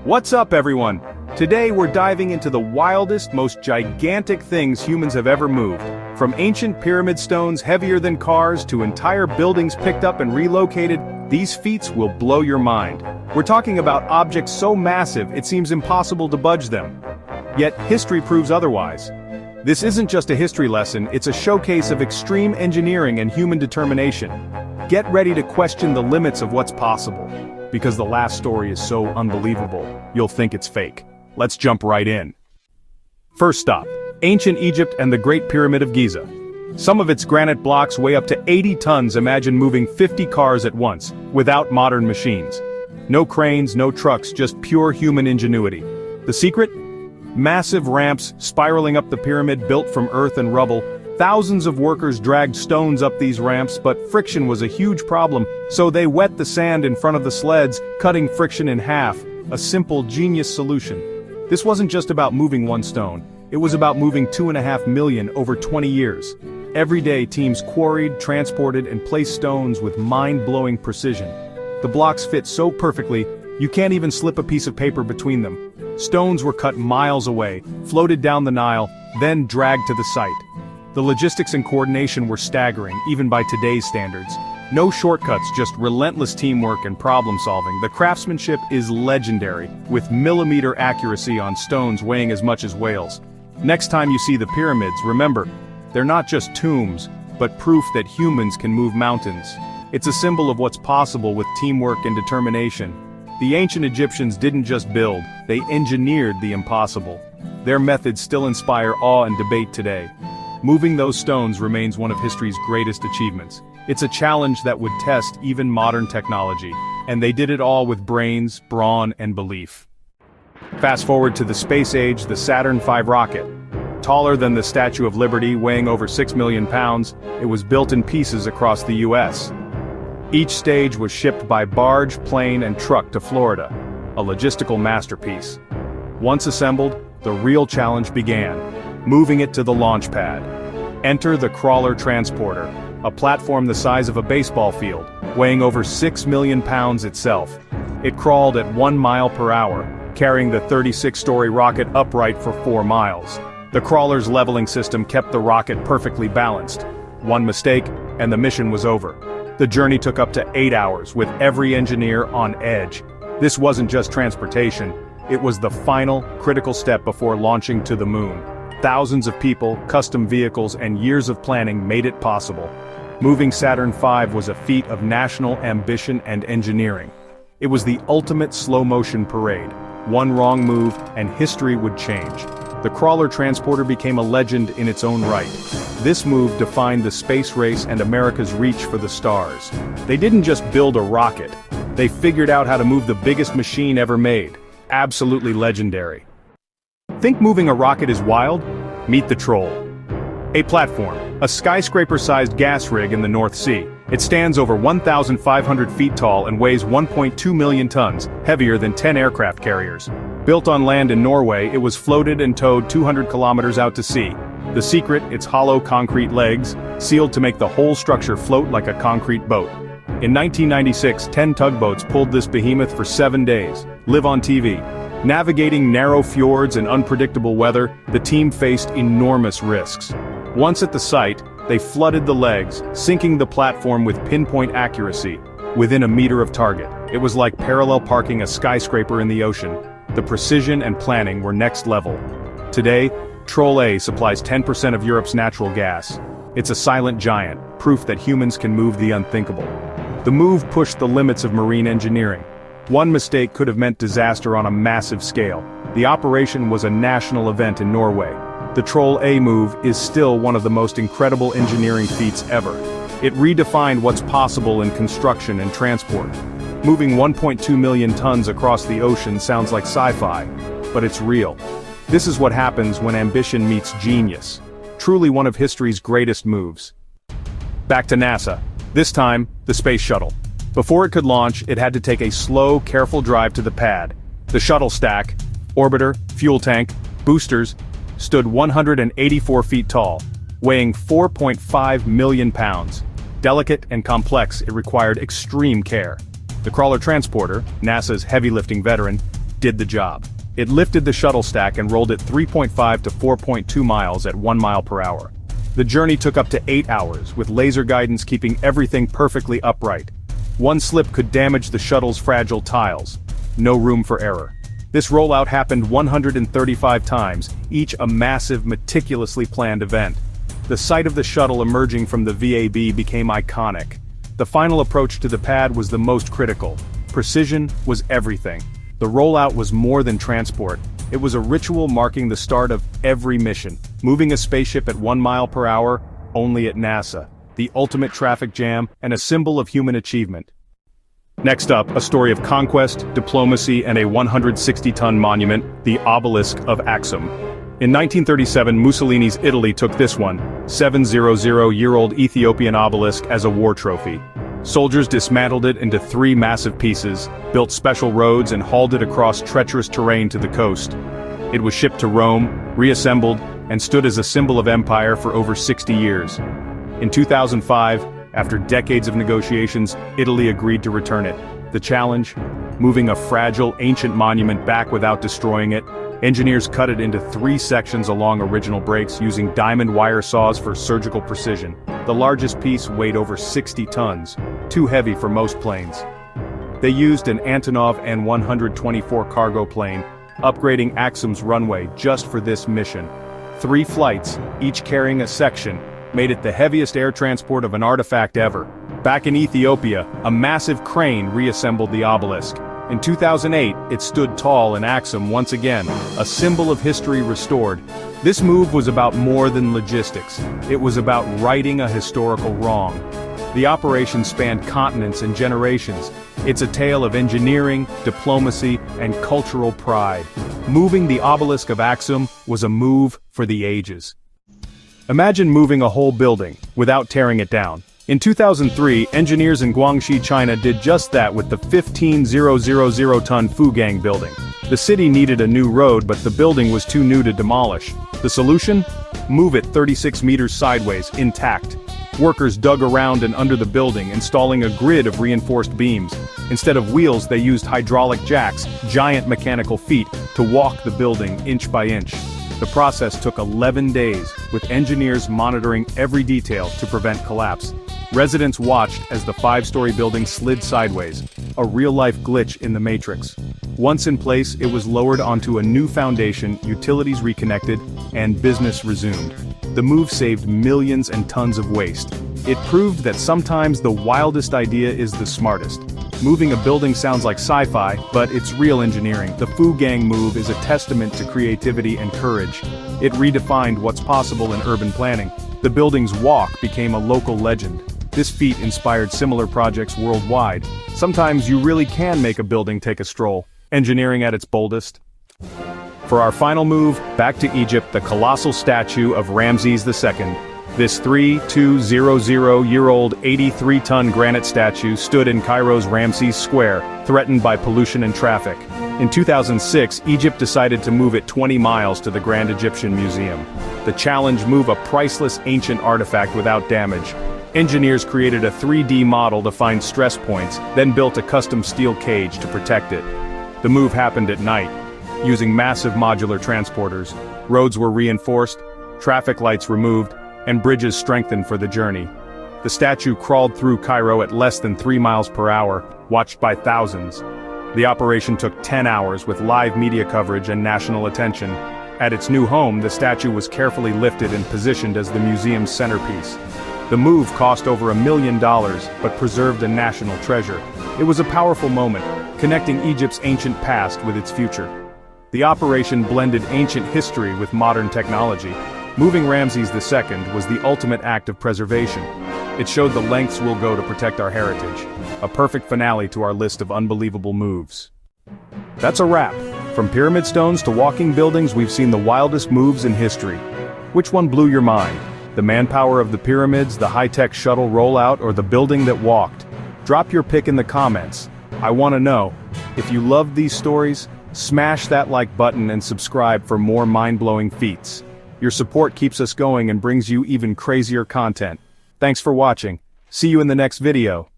What's up, everyone? Today we're diving into the wildest, most gigantic things humans have ever moved. From ancient pyramid stones heavier than cars to entire buildings picked up and relocated, these feats will blow your mind. We're talking about objects so massive it seems impossible to budge them. Yet history proves otherwise. This isn't just a history lesson, it's a showcase of extreme engineering and human determination. Get ready to question the limits of what's possible. Because the last story is so unbelievable, you'll think it's fake. Let's jump right in. First stop, ancient Egypt and the Great Pyramid of Giza. Some of its granite blocks weigh up to 80 tons. Imagine moving 50 cars at once, without modern machines. No cranes, no trucks, just pure human ingenuity. The secret? Massive ramps spiraling up the pyramid built from earth and rubble. Thousands of workers dragged stones up these ramps, but friction was a huge problem, so they wet the sand in front of the sleds, cutting friction in half. A simple, genius solution. This wasn't just about moving one stone, it was about moving 2.5 million over 20 years. Every day teams quarried, transported, and placed stones with mind-blowing precision. The blocks fit so perfectly, you can't even slip a piece of paper between them. Stones were cut miles away, floated down the Nile, then dragged to the site. The logistics and coordination were staggering, even by today's standards. No shortcuts, just relentless teamwork and problem-solving. The craftsmanship is legendary, with millimeter accuracy on stones weighing as much as whales. Next time you see the pyramids, remember, they're not just tombs, but proof that humans can move mountains. It's a symbol of what's possible with teamwork and determination. The ancient Egyptians didn't just build, they engineered the impossible. Their methods still inspire awe and debate today. Moving those stones remains one of history's greatest achievements. It's a challenge that would test even modern technology, and they did it all with brains, brawn, and belief. Fast forward to the space age, the Saturn V rocket. Taller than the Statue of Liberty, weighing over 6 million pounds, it was built in pieces across the US. Each stage was shipped by barge, plane, and truck to Florida, a logistical masterpiece. Once assembled, the real challenge began. Moving it to the Launchpad. Enter the crawler transporter, a platform the size of a baseball field, weighing over 6 million pounds itself. It crawled at 1 mile per hour, carrying the 36-story rocket upright for 4 miles. The crawler's leveling system kept the rocket perfectly balanced. One mistake, and the mission was over. The journey took up to 8 hours, with every engineer on edge. This wasn't just transportation, it was the final, critical step before launching to the moon. Thousands of people, custom vehicles, and years of planning made it possible. Moving Saturn V was a feat of national ambition and engineering. It was the ultimate slow-motion parade. One wrong move, and history would change. The crawler transporter became a legend in its own right. This move defined the space race and America's reach for the stars. They didn't just build a rocket. They figured out how to move the biggest machine ever made. Absolutely legendary. Think moving a rocket is wild? Meet the Troll. A platform, a skyscraper-sized gas rig in the North Sea. It stands over 1,500 feet tall and weighs 1.2 million tons, heavier than 10 aircraft carriers. Built on land in Norway, it was floated and towed 200 kilometers out to sea. The secret, its hollow concrete legs, sealed to make the whole structure float like a concrete boat. In 1996, 10 tugboats pulled this behemoth for 7 days. Live on TV. Navigating narrow fjords and unpredictable weather, the team faced enormous risks. Once at the site, they flooded the legs, sinking the platform with pinpoint accuracy, within a meter of target. It was like parallel parking a skyscraper in the ocean. The precision and planning were next level. Today, Troll A supplies 10% of Europe's natural gas. It's a silent giant, proof that humans can move the unthinkable. The move pushed the limits of marine engineering. One mistake could have meant disaster on a massive scale. The operation was a national event in Norway. The Troll A move is still one of the most incredible engineering feats ever. It redefined what's possible in construction and transport. Moving 1.2 million tons across the ocean sounds like sci-fi, but it's real. This is what happens when ambition meets genius. Truly one of history's greatest moves. Back to NASA. This time, the space shuttle. Before it could launch, it had to take a slow, careful drive to the pad. The shuttle stack, orbiter, fuel tank, boosters, stood 184 feet tall, weighing 4.5 million pounds. Delicate and complex, it required extreme care. The crawler transporter, NASA's heavy-lifting veteran, did the job. It lifted the shuttle stack and rolled it 3.5 to 4.2 miles at 1 mile per hour. The journey took up to 8 hours, with laser guidance keeping everything perfectly upright. One slip could damage the shuttle's fragile tiles. No room for error. This rollout happened 135 times, each a massive, meticulously planned event. The sight of the shuttle emerging from the VAB became iconic. The final approach to the pad was the most critical. Precision was everything. The rollout was more than transport. It was a ritual marking the start of every mission. Moving a spaceship at 1 mile per hour, only at NASA. The ultimate traffic jam and a symbol of human achievement. Next up, a story of conquest, diplomacy, and a 160-ton monument, the Obelisk of Axum. In 1937, Mussolini's Italy took this one, 700-year-old Ethiopian obelisk, as a war trophy. Soldiers dismantled it into 3 massive pieces, built special roads and hauled it across treacherous terrain to the coast. It was shipped to Rome, reassembled, and stood as a symbol of empire for over 60 years. In 2005, after decades of negotiations, Italy agreed to return it. The challenge? Moving a fragile, ancient monument back without destroying it. Engineers cut it into 3 sections along original breaks using diamond wire saws for surgical precision. The largest piece weighed over 60 tons, too heavy for most planes. They used an Antonov An-124 cargo plane, upgrading Axum's runway just for this mission. 3 flights, each carrying a section, made it the heaviest air transport of an artifact ever. Back in Ethiopia, a massive crane reassembled the obelisk. In 2008, it stood tall in Axum once again, a symbol of history restored. This move was about more than logistics. It was about righting a historical wrong. The operation spanned continents and generations. It's a tale of engineering, diplomacy, and cultural pride. Moving the obelisk of Axum was a move for the ages. Imagine moving a whole building without tearing it down. In 2003, engineers in Guangxi, China did just that with the 15,000-ton Fugang building. The city needed a new road, but the building was too new to demolish. The solution? Move it 36 meters sideways, intact. Workers dug around and under the building, installing a grid of reinforced beams. Instead of wheels, they used hydraulic jacks, giant mechanical feet, to walk the building inch by inch. The process took 11 days, with engineers monitoring every detail to prevent collapse. Residents watched as the 5-story building slid sideways, a real-life glitch in the matrix. Once in place, it was lowered onto a new foundation, utilities reconnected, and business resumed. The move saved millions and tons of waste. It proved that sometimes the wildest idea is the smartest. Moving a building sounds like sci-fi, but it's real engineering. The Fugang move is a testament to creativity and courage. It redefined what's possible in urban planning. The building's walk became a local legend. This feat inspired similar projects worldwide. Sometimes you really can make a building take a stroll. Engineering at its boldest. For our final move, back to Egypt, the colossal statue of Ramses II. This 3,200-year-old 83-ton granite statue stood in Cairo's Ramses Square, threatened by pollution and traffic. In 2006, Egypt decided to move it 20 miles to the Grand Egyptian Museum. The challenge: move a priceless ancient artifact without damage. Engineers created a 3D model to find stress points, then built a custom steel cage to protect it. The move happened at night, using massive modular transporters. Roads were reinforced, traffic lights removed, and bridges strengthened for the journey. The statue crawled through Cairo at less than 3 miles per hour, watched by thousands. The operation took 10 hours with live media coverage and national attention. At its new home, the statue was carefully lifted and positioned as the museum's centerpiece. The move cost over $1 million, but preserved a national treasure. It was a powerful moment, connecting Egypt's ancient past with its future. The operation blended ancient history with modern technology. Moving Ramses II was the ultimate act of preservation. It showed the lengths we'll go to protect our heritage. A perfect finale to our list of unbelievable moves. That's a wrap. From pyramid stones to walking buildings, we've seen the wildest moves in history. Which one blew your mind? The manpower of the pyramids, the high-tech shuttle rollout, or the building that walked? Drop your pick in the comments. I want to know. If you loved these stories, smash that like button and subscribe for more mind-blowing feats. Your support keeps us going and brings you even crazier content. Thanks for watching. See you in the next video.